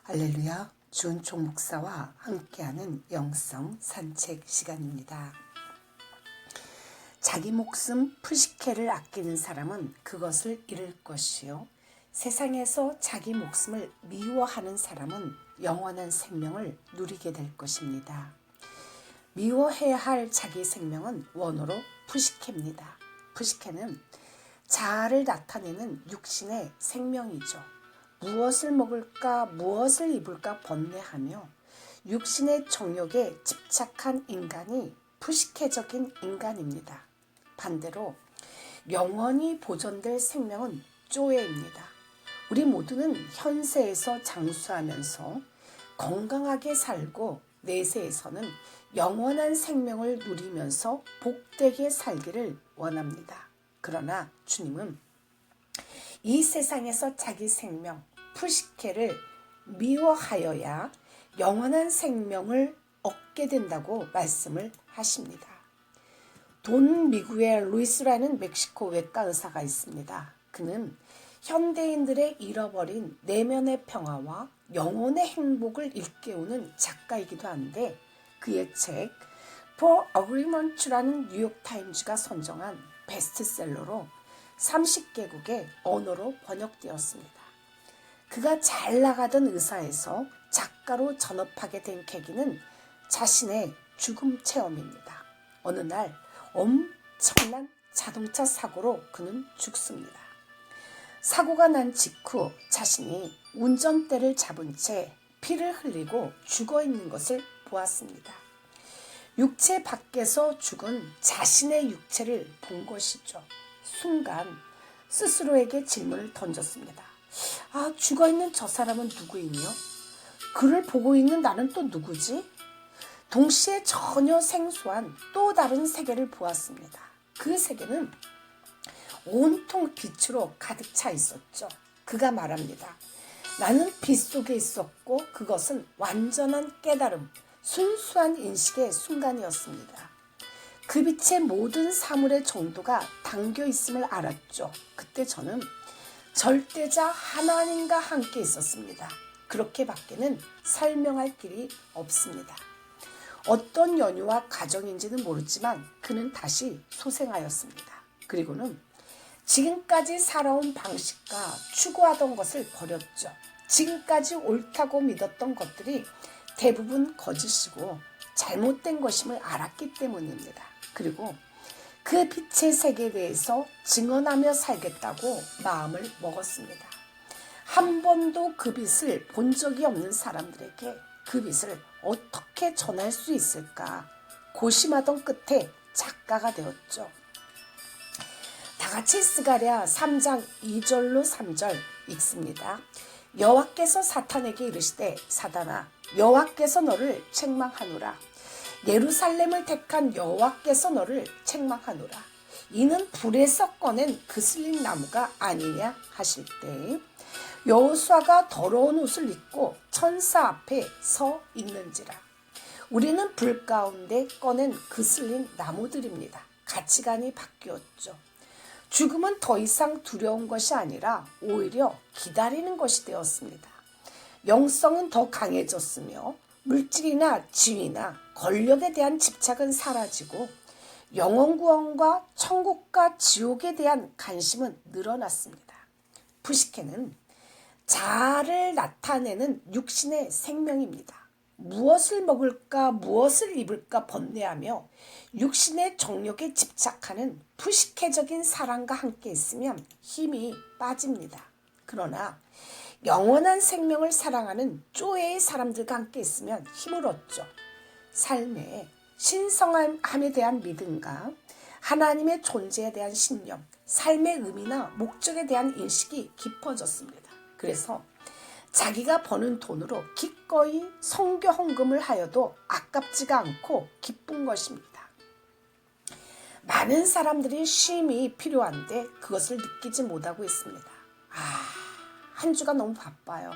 할렐루야, 주은총 목사와 함께하는 영성 산책 시간입니다. 자기 목숨 푸시케를 아끼는 사람은 그것을 잃을 것이요, 세상에서 자기 목숨을 미워하는 사람은 영원한 생명을 누리게 될 것입니다. 미워해야 할 자기 생명은 원어로 푸시케입니다. 푸시케는 자아를 나타내는 육신의 생명이죠. 무엇을 먹을까, 무엇을 입을까 번뇌하며 육신의 정욕에 집착한 인간이 푸시케적인 인간입니다. 반대로 영원히 보존될 생명은 쪼에입니다. 우리 모두는 현세에서 장수하면서 건강하게 살고 내세에서는 영원한 생명을 누리면서 복되게 살기를 원합니다. 그러나 주님은 이 세상에서 자기 생명, 푸시케를 미워하여야 영원한 생명을 얻게 된다고 말씀을 하십니다. 돈 미구엘 루이스라는 멕시코 외과 의사가 있습니다. 그는 현대인들의 잃어버린 내면의 평화와 영혼의 행복을 일깨우는 작가이기도 한데, 그의 책 For Agreement라는 뉴욕타임즈가 선정한 베스트셀러로 30개국의 언어로 번역되었습니다. 그가 잘 나가던 의사에서 작가로 전업하게 된 계기는 자신의 죽음 체험입니다. 어느 날 엄청난 자동차 사고로 그는 죽습니다. 사고가 난 직후 자신이 운전대를 잡은 채 피를 흘리고 죽어있는 것을 보았습니다. 육체 밖에서 죽은 자신의 육체를 본 것이죠. 순간 스스로에게 질문을 던졌습니다. 죽어있는 저 사람은 누구이며 그를 보고 있는 나는 또 누구지? 동시에 전혀 생소한 또 다른 세계를 보았습니다. 그 세계는 온통 빛으로 가득 차 있었죠. 그가 말합니다. 나는 빛 속에 있었고 그것은 완전한 깨달음, 순수한 인식의 순간이었습니다. 그 빛의 모든 사물의 정도가 담겨 있음을 알았죠. 그때 저는 절대자 하나님과 함께 있었습니다. 그렇게밖에는 설명할 길이 없습니다. 어떤 연유와 가정인지는 모르지만 그는 다시 소생하였습니다. 그리고는 지금까지 살아온 방식과 추구하던 것을 버렸죠. 지금까지 옳다고 믿었던 것들이 대부분 거짓이고 잘못된 것임을 알았기 때문입니다. 그리고 그 빛의 세계에 대해서 증언하며 살겠다고 마음을 먹었습니다. 한 번도 그 빛을 본 적이 없는 사람들에게 그 빛을 어떻게 전할 수 있을까 고심하던 끝에 작가가 되었죠. 다같이 스가랴 3장 2절로 3절 읽습니다. 여호와께서 사탄에게 이르시되 사단아 여호와께서 너를 책망하노라. 예루살렘을 택한 여호와께서 너를 책망하노라. 이는 불에서 꺼낸 그슬린 나무가 아니냐 하실 때 여호수아가 더러운 옷을 입고 천사 앞에 서 있는지라. 우리는 불 가운데 꺼낸 그슬린 나무들입니다. 가치관이 바뀌었죠. 죽음은 더 이상 두려운 것이 아니라 오히려 기다리는 것이 되었습니다. 영성은 더 강해졌으며 물질이나 지위나 권력에 대한 집착은 사라지고 영혼구원과 천국과 지옥에 대한 관심은 늘어났습니다. 푸시케는 자아를 나타내는 육신의 생명입니다. 무엇을 먹을까 무엇을 입을까 번뇌하며 육신의 정욕에 집착하는 푸시케적인 사랑과 함께 있으면 힘이 빠집니다. 그러나 영원한 생명을 사랑하는 쪼에의 사람들과 함께 있으면 힘을 얻죠. 삶의 신성함에 대한 믿음과 하나님의 존재에 대한 신념, 삶의 의미나 목적에 대한 인식이 깊어졌습니다. 그래서 자기가 버는 돈으로 기꺼이 선교 헌금을 하여도 아깝지가 않고 기쁜 것입니다. 많은 사람들이 쉼이 필요한데 그것을 느끼지 못하고 있습니다. 한 주가 너무 바빠요.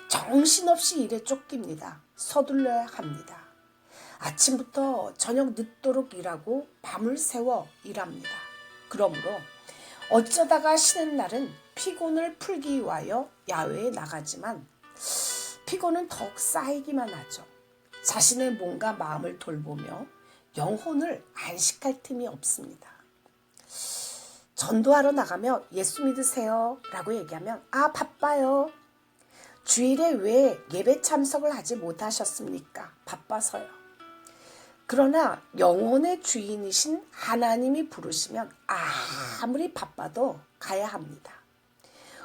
정신없이 일에 쫓깁니다. 서둘러야 합니다. 아침부터 저녁 늦도록 일하고 밤을 새워 일합니다. 그러므로 어쩌다가 쉬는 날은 피곤을 풀기 위하여 야외에 나가지만 피곤은 더욱 쌓이기만 하죠. 자신의 몸과 마음을 돌보며 영혼을 안식할 틈이 없습니다. 전도하러 나가며 예수 믿으세요 라고 얘기하면 아 바빠요. 주일에 왜 예배 참석을 하지 못하셨습니까? 바빠서요. 그러나 영혼의 주인이신 하나님이 부르시면 아무리 바빠도 가야 합니다.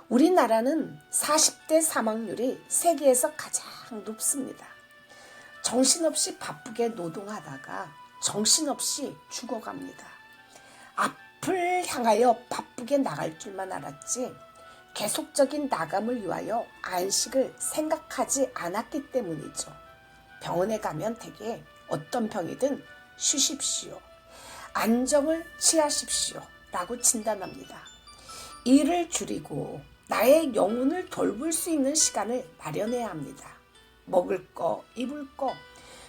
우리나라는 40대 사망률이 세계에서 가장 높습니다. 정신없이 바쁘게 노동하다가 정신없이 죽어갑니다. 앞을 향하여 바쁘게 나갈 줄만 알았지 계속적인 나감을 위하여 안식을 생각하지 않았기 때문이죠. 병원에 가면 대개 어떤 병이든 쉬십시오. 안정을 취하십시오. 라고 진단합니다. 일을 줄이고 나의 영혼을 돌볼 수 있는 시간을 마련해야 합니다. 먹을 거, 입을 거,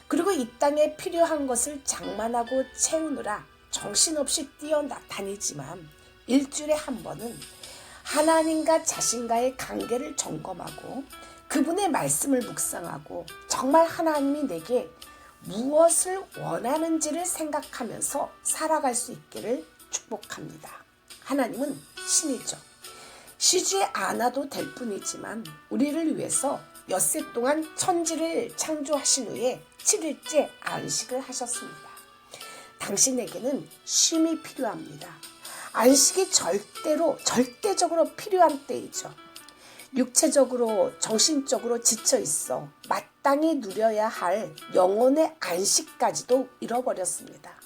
그리고 이 땅에 필요한 것을 장만하고 채우느라 정신없이 뛰어다니지만 일주일에 한 번은 하나님과 자신과의 관계를 점검하고 그분의 말씀을 묵상하고 정말 하나님이 내게 무엇을 원하는지를 생각하면서 살아갈 수 있기를 축복합니다. 하나님은 신이죠. 쉬지 않아도 될 뿐이지만 우리를 위해서 엿새 동안 천지를 창조하신 후에 7일째 안식을 하셨습니다. 당신에게는 쉼이 필요합니다. 안식이 절대적으로 필요한 때이죠. 육체적으로 정신적으로 지쳐 있어 마땅히 누려야 할 영혼의 안식까지도 잃어버렸습니다.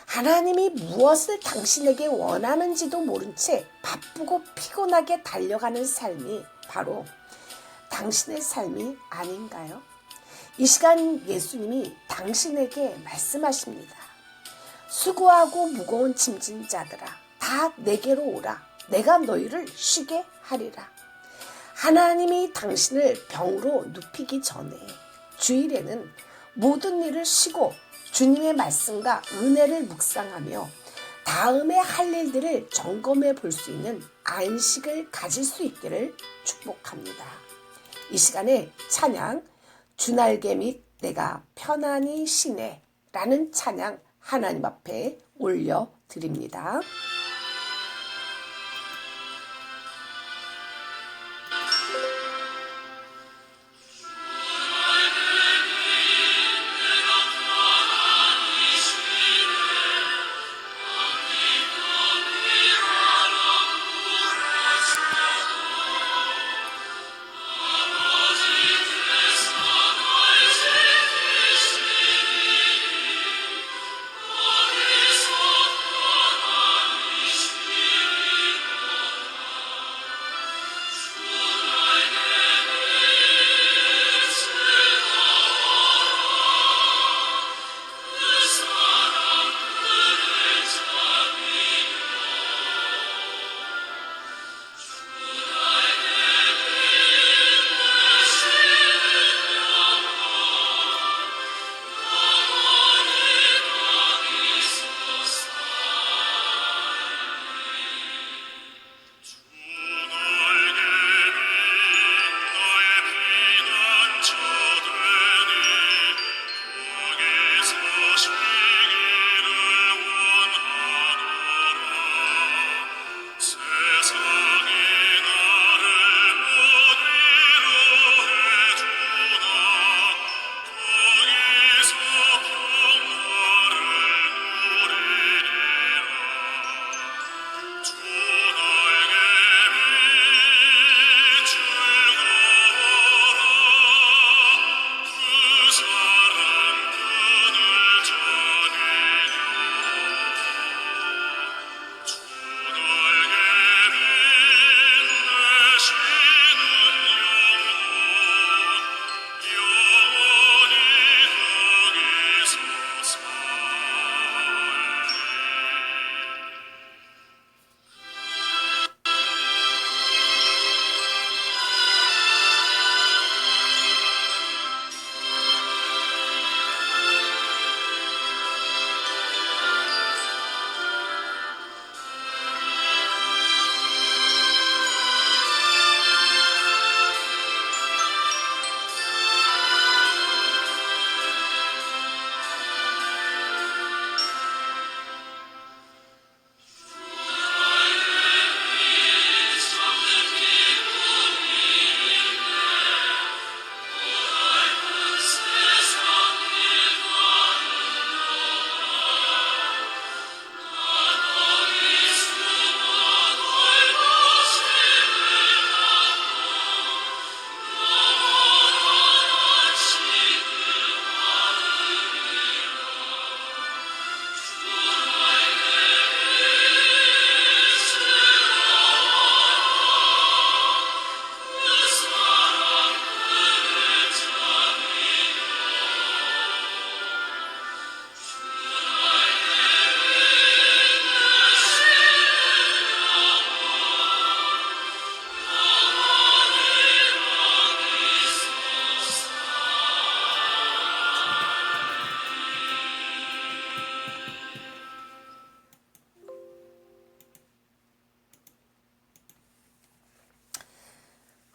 하나님이 무엇을 당신에게 원하는지도 모른 채 바쁘고 피곤하게 달려가는 삶이 바로 당신의 삶이 아닌가요? 이 시간 예수님이 당신에게 말씀하십니다. 수고하고 무거운 짐진 자들아 다 내게로 오라. 내가 너희를 쉬게 하리라. 하나님이 당신을 병으로 눕히기 전에 주일에는 모든 일을 쉬고 주님의 말씀과 은혜를 묵상하며 다음에 할 일들을 점검해 볼 수 있는 안식을 가질 수 있기를 축복합니다. 이 시간에 찬양 주날개 및 내가 편안히 쉬네 라는 찬양 하나님 앞에 올려드립니다.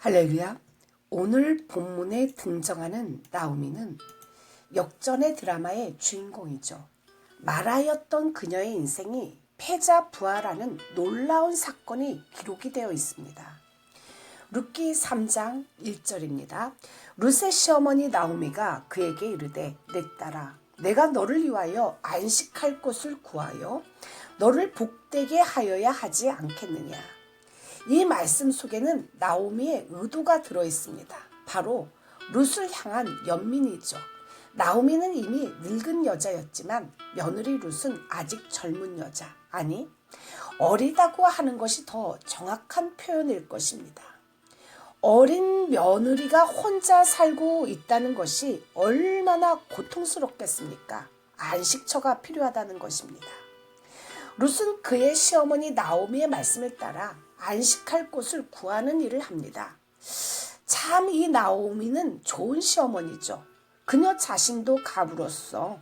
할렐루야. 오늘 본문에 등장하는 나오미는 역전의 드라마의 주인공이죠. 마라였던 그녀의 인생이 패자 부활하는 놀라운 사건이 기록이 되어 있습니다. 룻기 3장 1절입니다. 룻의 시어머니 나오미가 그에게 이르되 내 딸아 내가 너를 위하여 안식할 곳을 구하여 너를 복되게 하여야 하지 않겠느냐. 이 말씀 속에는 나오미의 의도가 들어 있습니다. 바로 룻을 향한 연민이죠. 나오미는 이미 늙은 여자였지만 며느리 룻은 아직 젊은 여자, 아니 어리다고 하는 것이 더 정확한 표현일 것입니다. 어린 며느리가 혼자 살고 있다는 것이 얼마나 고통스럽겠습니까? 안식처가 필요하다는 것입니다. 룻은 그의 시어머니 나오미의 말씀을 따라 안식할 곳을 구하는 일을 합니다. 참 이 나오미는 좋은 시어머니죠. 그녀 자신도 가부로서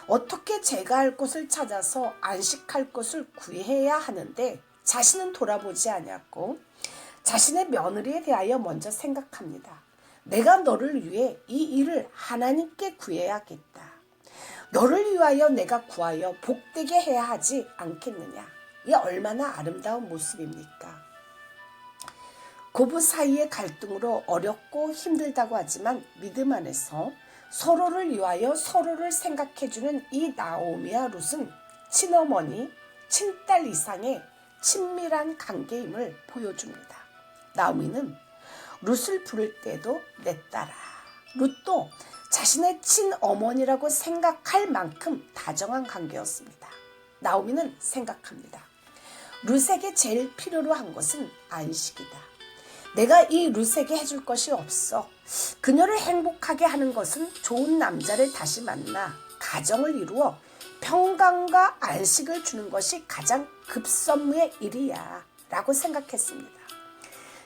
어떻게 제가 할 곳을 찾아서 안식할 곳을 구해야 하는데 자신은 돌아보지 않았고 자신의 며느리에 대하여 먼저 생각합니다. 내가 너를 위해 이 일을 하나님께 구해야겠다. 너를 위하여 내가 구하여 복되게 해야 하지 않겠느냐. 이 얼마나 아름다운 모습입니까? 고부 사이의 갈등으로 어렵고 힘들다고 하지만 믿음 안에서 서로를 위하여 서로를 생각해주는 이 나오미와 룻은 친어머니, 친딸 이상의 친밀한 관계임을 보여줍니다. 나오미는 룻을 부를 때도 내 딸아. 룻도 자신의 친어머니라고 생각할 만큼 다정한 관계였습니다. 나오미는 생각합니다. 룻에게 제일 필요로 한 것은 안식이다. 내가 이 룻에게 해줄 것이 없어. 그녀를 행복하게 하는 것은 좋은 남자를 다시 만나 가정을 이루어 평강과 안식을 주는 것이 가장 급선무의 일이야 라고 생각했습니다.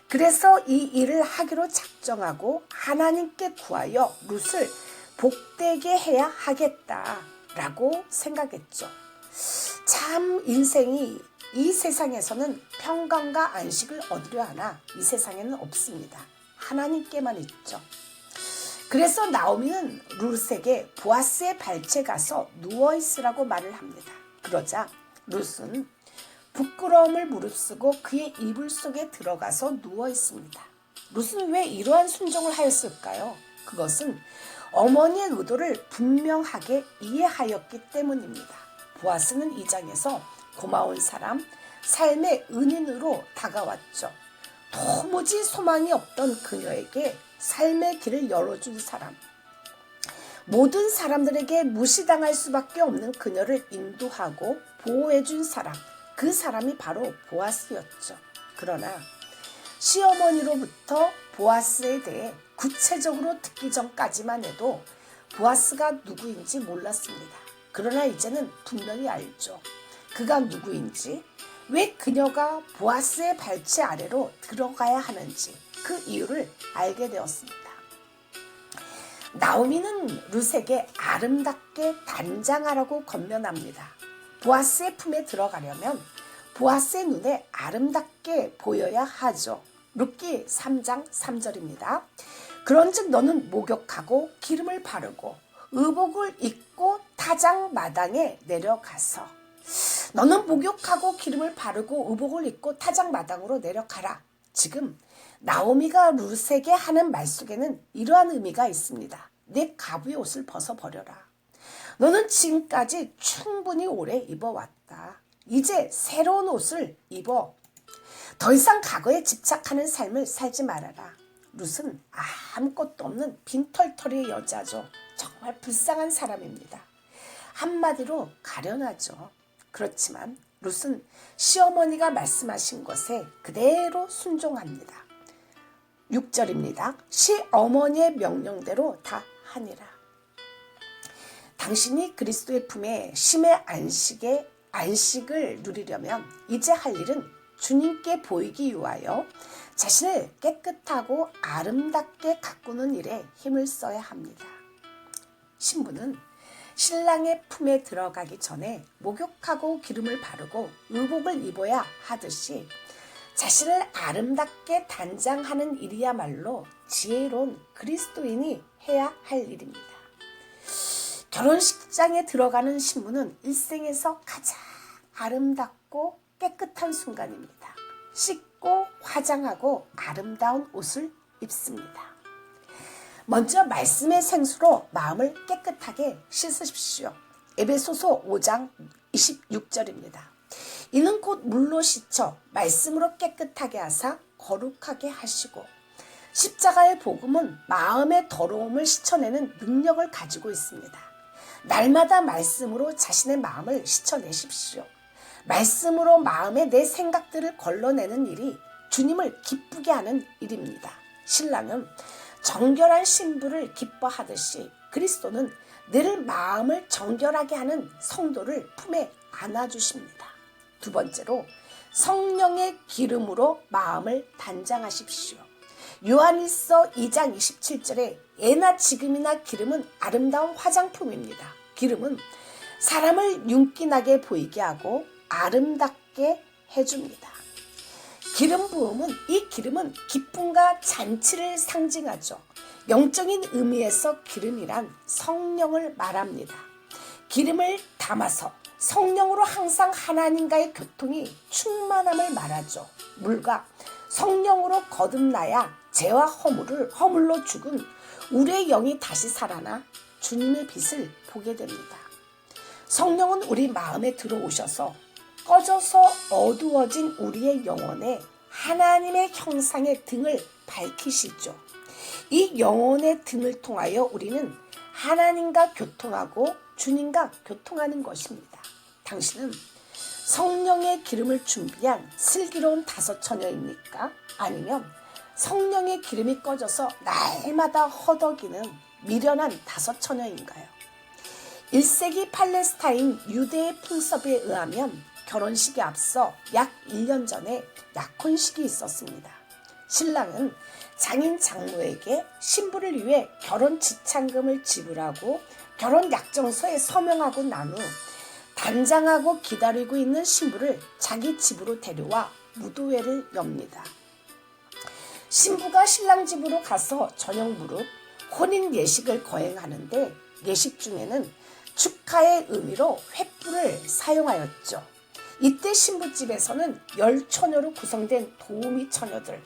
그래서 이 일을 하기로 작정하고 하나님께 구하여 룻을 복되게 해야 하겠다라고 생각했죠. 참 인생이 이 세상에서는 평강과 안식을 얻으려 하나 이 세상에는 없습니다. 하나님께만 있죠. 그래서 나오미는 룻에게 보아스의 발치에 가서 누워있으라고 말을 합니다. 그러자 룻은 부끄러움을 무릅쓰고 그의 이불 속에 들어가서 누워있습니다. 룻은 왜 이러한 순종을 하였을까요? 그것은 어머니의 의도를 분명하게 이해하였기 때문입니다. 보아스는 이 장에서 고마운 사람, 삶의 은인으로 다가왔죠. 도무지 소망이 없던 그녀에게 삶의 길을 열어준 사람, 모든 사람들에게 무시당할 수밖에 없는 그녀를 인도하고 보호해준 사람, 그 사람이 바로 보아스였죠. 그러나 시어머니로부터 보아스에 대해 구체적으로 듣기 전까지만 해도 보아스가 누구인지 몰랐습니다. 그러나 이제는 분명히 알죠. 그가 누구인지, 왜 그녀가 보아스의 발치 아래로 들어가야 하는지 그 이유를 알게 되었습니다. 나오미는 룻에게 아름답게 단장하라고 권면합니다. 보아스의 품에 들어가려면 보아스의 눈에 아름답게 보여야 하죠. 룻기 3장 3절입니다. 그런즉 너는 목욕하고 기름을 바르고 의복을 입고 타작 마당에 내려가서 너는 목욕하고 기름을 바르고 의복을 입고 타작 마당으로 내려가라. 지금 나오미가 룻에게 하는 말 속에는 이러한 의미가 있습니다. 내 가부의 옷을 벗어버려라. 너는 지금까지 충분히 오래 입어왔다. 이제 새로운 옷을 입어. 더 이상 과거에 집착하는 삶을 살지 말아라. 룻은 아무것도 없는 빈털터리의 여자죠. 정말 불쌍한 사람입니다. 한마디로 가련하죠. 그렇지만 룻은 시어머니가 말씀하신 것에 그대로 순종합니다. 6절입니다. 시어머니의 명령대로 다 하니라. 당신이 그리스도의 품에 심의 안식을 누리려면 이제 할 일은 주님께 보이기 위하여 자신을 깨끗하고 아름답게 가꾸는 일에 힘을 써야 합니다. 신부는 신랑의 품에 들어가기 전에 목욕하고 기름을 바르고 의복을 입어야 하듯이 자신을 아름답게 단장하는 일이야말로 지혜로운 그리스도인이 해야 할 일입니다. 결혼식장에 들어가는 신부는 일생에서 가장 아름답고 깨끗한 순간입니다. 씻고 화장하고 아름다운 옷을 입습니다. 먼저 말씀의 생수로 마음을 깨끗하게 씻으십시오. 에베소서 5장 26절입니다. 이는 곧 물로 씻어 말씀으로 깨끗하게 하사 거룩하게 하시고, 십자가의 복음은 마음의 더러움을 씻어내는 능력을 가지고 있습니다. 날마다 말씀으로 자신의 마음을 씻어내십시오. 말씀으로 마음에 내 생각들을 걸러내는 일이 주님을 기쁘게 하는 일입니다. 신랑은 정결한 신부를 기뻐하듯이 그리스도는 늘 마음을 정결하게 하는 성도를 품에 안아주십니다. 두 번째로 성령의 기름으로 마음을 단장하십시오. 요한일서 2장 27절에 예나 지금이나 기름은 아름다운 화장품입니다. 기름은 사람을 윤기나게 보이게 하고 아름답게 해줍니다. 기름 부음은, 이 기름은 기쁨과 잔치를 상징하죠. 영적인 의미에서 기름이란 성령을 말합니다. 기름을 담아서 성령으로 항상 하나님과의 교통이 충만함을 말하죠. 물과 성령으로 거듭나야 죄와 허물로 죽은 우리의 영이 다시 살아나 주님의 빛을 보게 됩니다. 성령은 우리 마음에 들어오셔서 꺼져서 어두워진 우리의 영혼에 하나님의 형상의 등을 밝히시죠. 이 영혼의 등을 통하여 우리는 하나님과 교통하고 주님과 교통하는 것입니다. 당신은 성령의 기름을 준비한 슬기로운 다섯 처녀입니까? 아니면 성령의 기름이 꺼져서 날마다 허덕이는 미련한 다섯 처녀인가요? 1세기 팔레스타인 유대의 풍습에 의하면 결혼식에 앞서 약 1년 전에 약혼식이 있었습니다. 신랑은 장인 장모에게 신부를 위해 결혼 지참금을 지불하고 결혼 약정서에 서명하고 난 후 단장하고 기다리고 있는 신부를 자기 집으로 데려와 무도회를 엽니다. 신부가 신랑 집으로 가서 저녁 무렵 혼인 예식을 거행하는데, 예식 중에는 축하의 의미로 횃불을 사용하였죠. 이때 신부집에서는 10처녀로 구성된 도우미 처녀들,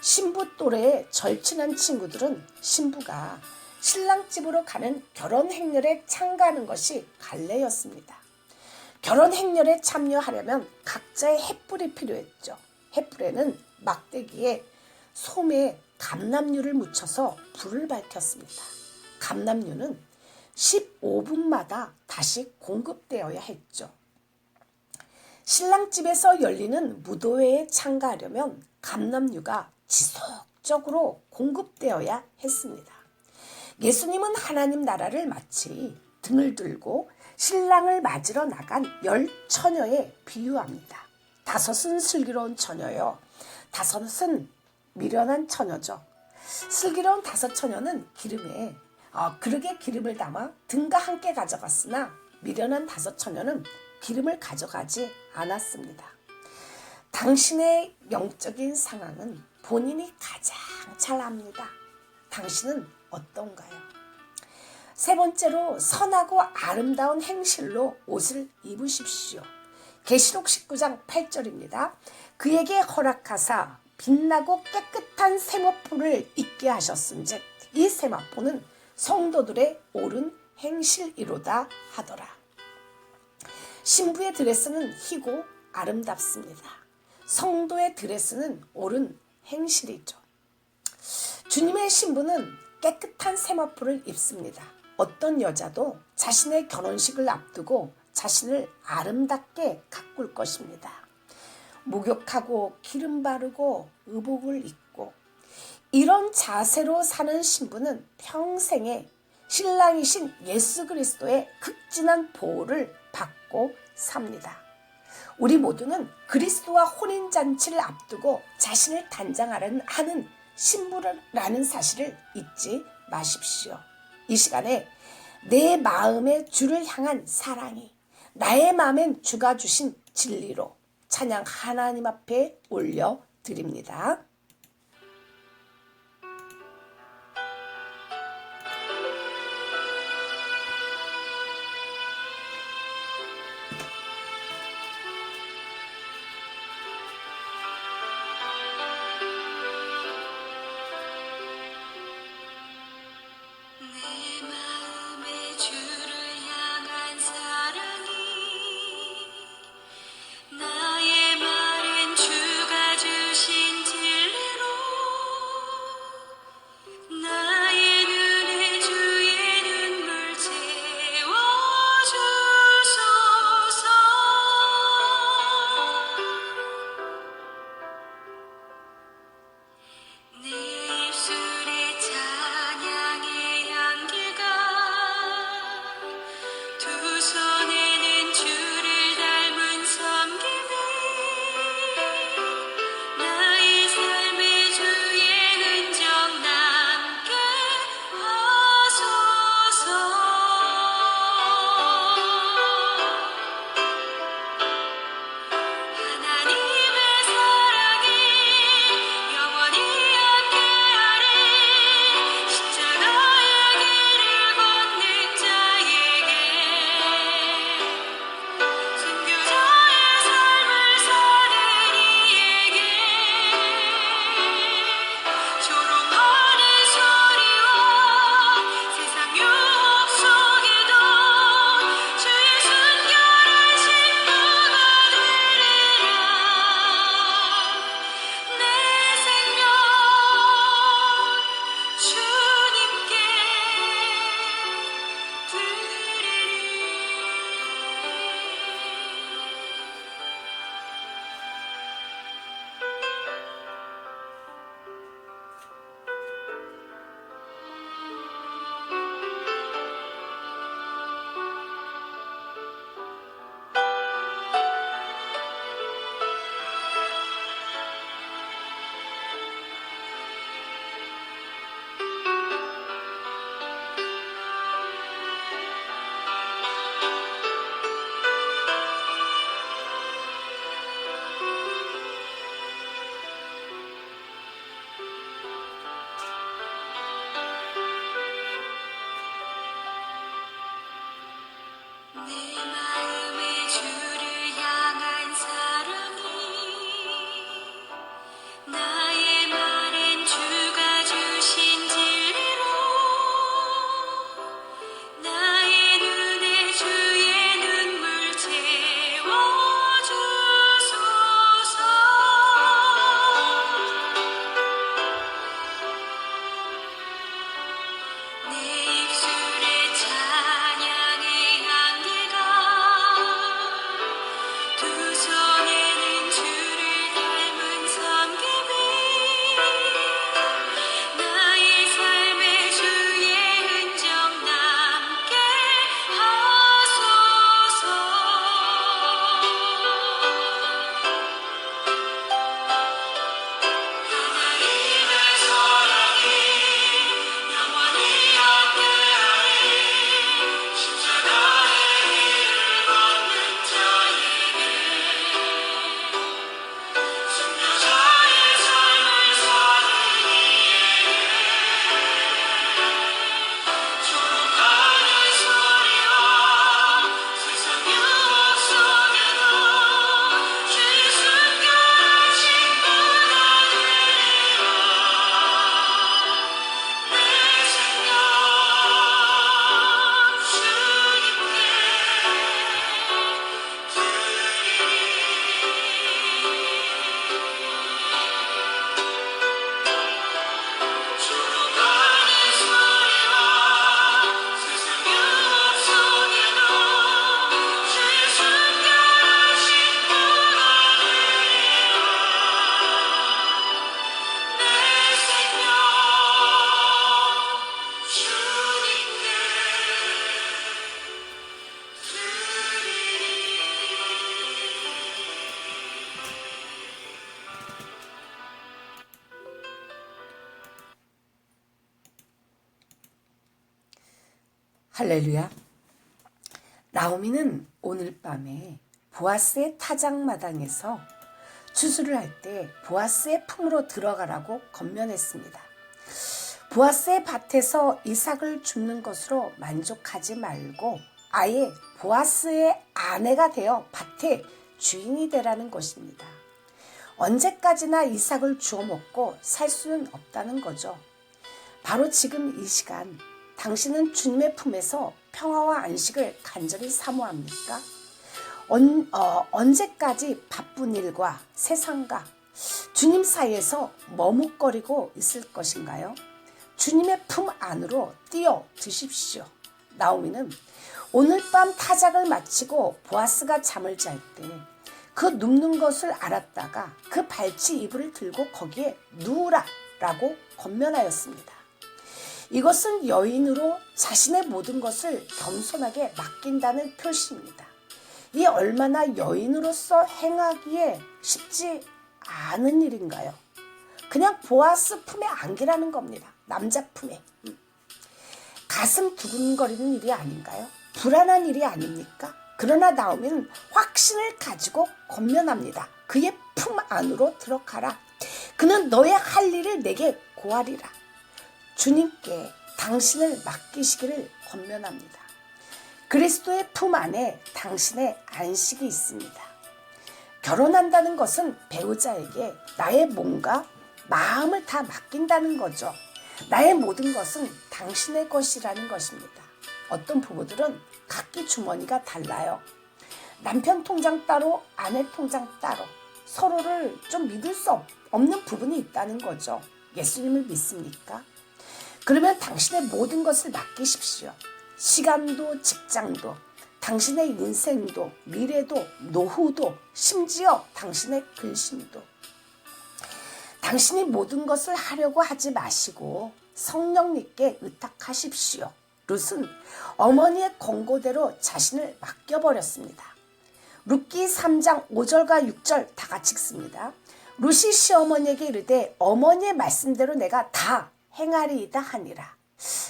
신부 또래의 절친한 친구들은 신부가 신랑 집으로 가는 결혼 행렬에 참가하는 것이 관례였습니다. 결혼 행렬에 참여하려면 각자의 횃불이 필요했죠. 횃불에는 막대기에 솜에 감람유를 묻혀서 불을 밝혔습니다. 감람유는 15분마다 다시 공급되어야 했죠. 신랑집에서 열리는 무도회에 참가하려면 감람유가 지속적으로 공급되어야 했습니다. 예수님은 하나님 나라를 마치 등을 들고 신랑을 맞으러 나간 10처녀에 비유합니다. 5은 슬기로운 처녀요, 5은 미련한 처녀죠. 슬기로운 5처녀는 기름에 그릇에 기름을 담아 등과 함께 가져갔으나 미련한 5처녀는 기름을 가져가지 않았습니다. 당신의 영적인 상황은 본인이 가장 잘 압니다. 당신은 어떤가요? 세 번째로 선하고 아름다운 행실로 옷을 입으십시오. 계시록 19장 8절입니다. 그에게 허락하사 빛나고 깨끗한 세마포를 입게 하셨은즉 이 세마포는 성도들의 옳은 행실이로다 하더라. 신부의 드레스는 희고 아름답습니다. 성도의 드레스는 옳은 행실이죠. 주님의 신부는 깨끗한 세마포를 입습니다. 어떤 여자도 자신의 결혼식을 앞두고 자신을 아름답게 가꿀 것입니다. 목욕하고 기름 바르고 의복을 입고 이런 자세로 사는 신부는 평생에 신랑이신 예수 그리스도의 극진한 보호를 받고 삽니다. 우리 모두는 그리스도와 혼인잔치를 앞두고 자신을 단장하는 신부라는 사실을 잊지 마십시오. 이 시간에 내 마음의 주를 향한 사랑이 나의 마음엔 주가 주신 진리로 찬양 하나님 앞에 올려 드립니다. 할렐루야. 나오미는 오늘 밤에 보아스의 타작마당에서 추수를 할 때 보아스의 품으로 들어가라고 권면했습니다. 보아스의 밭에서 이삭을 줍는 것으로 만족하지 말고 아예 보아스의 아내가 되어 밭의 주인이 되라는 것입니다. 언제까지나 이삭을 주워 먹고 살 수는 없다는 거죠. 바로 지금 이 시간 당신은 주님의 품에서 평화와 안식을 간절히 사모합니까? 언제까지 바쁜 일과 세상과 주님 사이에서 머뭇거리고 있을 것인가요? 주님의 품 안으로 뛰어 드십시오. 나오미는 오늘 밤 타작을 마치고 보아스가 잠을 잘 때 그 눕는 것을 알았다가 그 발치 이불을 들고 거기에 누우라 라고 권면하였습니다. 이것은 여인으로 자신의 모든 것을 겸손하게 맡긴다는 표시입니다. 이 얼마나 여인으로서 행하기에 쉽지 않은 일인가요? 그냥 보아스 품에 안기라는 겁니다. 남자 품에. 가슴 두근거리는 일이 아닌가요? 불안한 일이 아닙니까? 그러나 나오미는 확신을 가지고 권면합니다. 그의 품 안으로 들어가라. 그는 너의 할 일을 내게 고하리라. 주님께 당신을 맡기시기를 권면합니다. 그리스도의 품 안에 당신의 안식이 있습니다. 결혼한다는 것은 배우자에게 나의 몸과 마음을 다 맡긴다는 거죠. 나의 모든 것은 당신의 것이라는 것입니다. 어떤 부부들은 각기 주머니가 달라요. 남편 통장 따로, 아내 통장 따로 서로를 좀 믿을 수 없는 부분이 있다는 거죠. 예수님을 믿습니까? 그러면 당신의 모든 것을 맡기십시오. 시간도, 직장도, 당신의 인생도, 미래도, 노후도, 심지어 당신의 근심도. 당신이 모든 것을 하려고 하지 마시고 성령님께 의탁하십시오. 룻은 어머니의 권고대로 자신을 맡겨버렸습니다. 룻기 3장 5절과 6절 다 같이 읽습니다. 룻이 시어머니에게 이르되 어머니의 말씀대로 내가 다 행하리이다 하니라.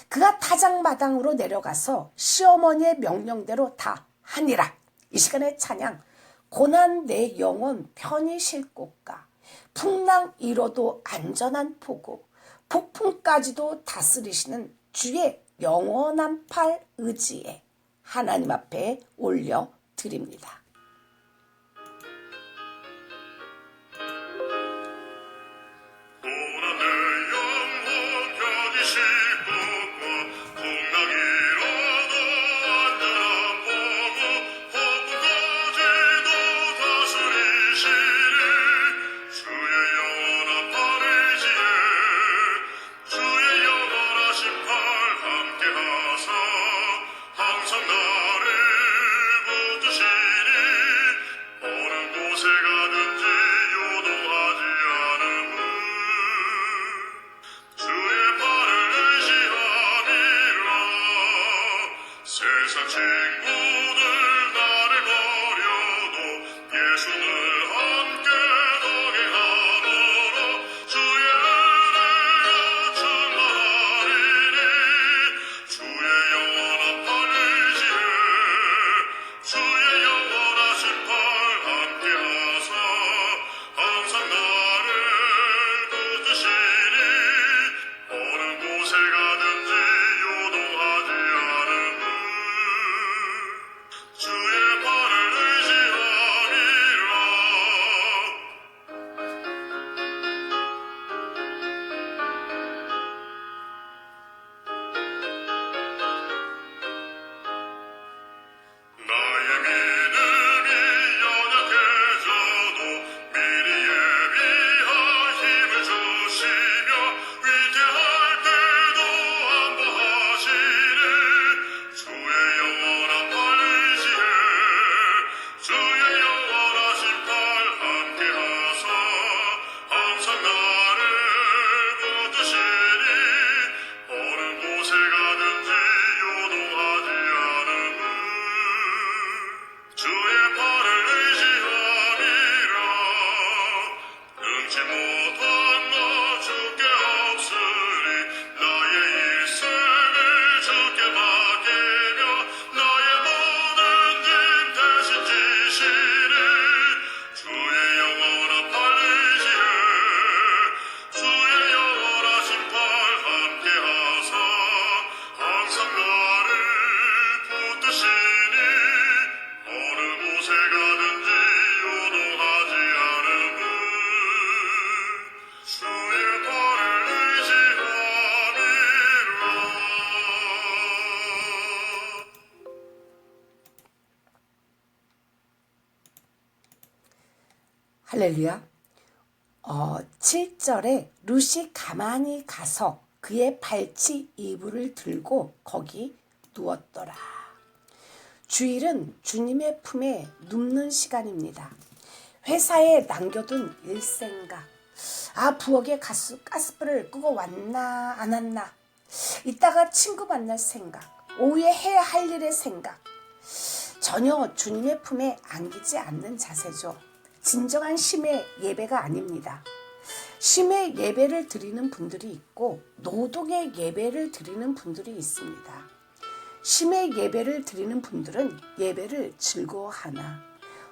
그가 타작마당으로 내려가서 시어머니의 명령대로 다 하니라. 이 시간의 찬양, 고난 내 영혼 편히 쉴 곳가, 풍랑 이뤄도 안전한 포구, 폭풍까지도 다스리시는 주의 영원한 팔 의지에 하나님 앞에 올려드립니다. 항상 나를 붙드시니 할렐루야. 7절에 룻이 가만히 가서 그의 발치 이불을 들고 거기 누웠더라. 주일은 주님의 품에 눕는 시간입니다. 회사에 남겨둔 일생각, 부엌에 가스불을 끄고 왔나 안 왔나, 이따가 친구 만날 생각, 오후에 해야 할 일의 생각, 전혀 주님의 품에 안기지 않는 자세죠. 진정한 심의 예배가 아닙니다. 심의 예배를 드리는 분들이 있고 노동의 예배를 드리는 분들이 있습니다. 심의 예배를 드리는 분들은 예배를 즐거워하나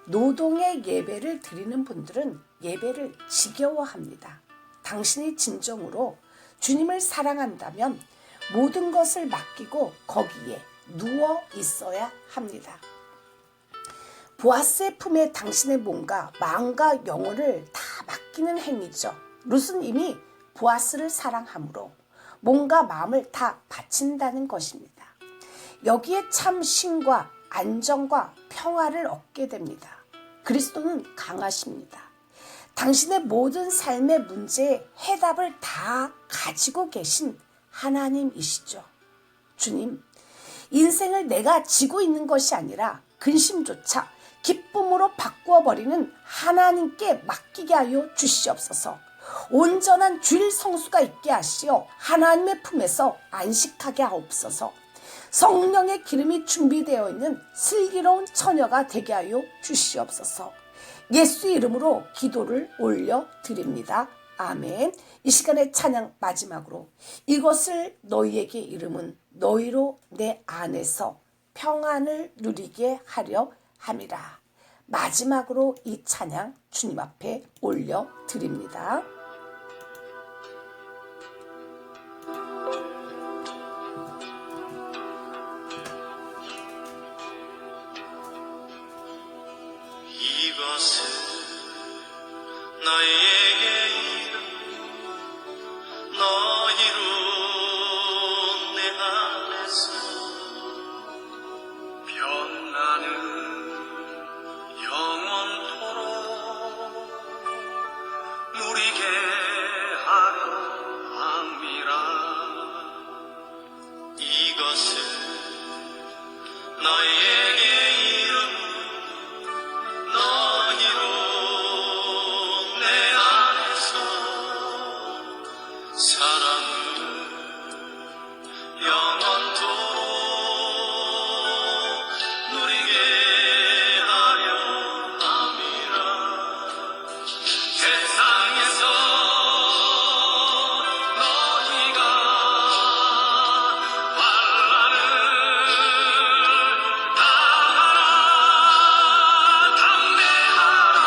노동의 예배를 드리는 분들은 예배를 지겨워합니다. 당신이 진정으로 주님을 사랑한다면 모든 것을 맡기고 거기에 누워 있어야 합니다. 보아스의 품에 당신의 몸과 마음과 영혼을 다 맡기는 행위죠. 룻은 이미 보아스를 사랑하므로 몸과 마음을 다 바친다는 것입니다. 여기에 참 쉼과 안정과 평화를 얻게 됩니다. 그리스도는 강하십니다. 당신의 모든 삶의 문제에 해답을 다 가지고 계신 하나님이시죠. 주님, 인생을 내가 지고 있는 것이 아니라 근심조차 기쁨으로 바꾸어버리는 하나님께 맡기게 하여 주시옵소서. 온전한 주일 성수가 있게 하시어 하나님의 품에서 안식하게 하옵소서. 성령의 기름이 준비되어 있는 슬기로운 처녀가 되게 하여 주시옵소서. 예수 이름으로 기도를 올려드립니다. 아멘. 이 시간의 찬양 마지막으로 이것을 너희에게 이름은 너희로 내 안에서 평안을 누리게 하려 함이라. 마지막으로 이 찬양 주님 앞에 올려드립니다. 이것은 너희에게 이름 너희로 내 안에서 평안을 영원토록 누리게 하려 함이라. 이것은 너희에게 이름 너희로 내 안에서 사랑을 영원토록 누리게 하려 함이라. 세상에서 너희가 환난을 당하라. 담대하라.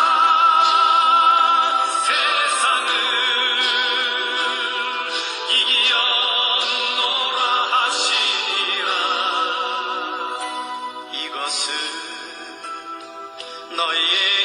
세상을 이기었노라 하시니라. 이것은 너희의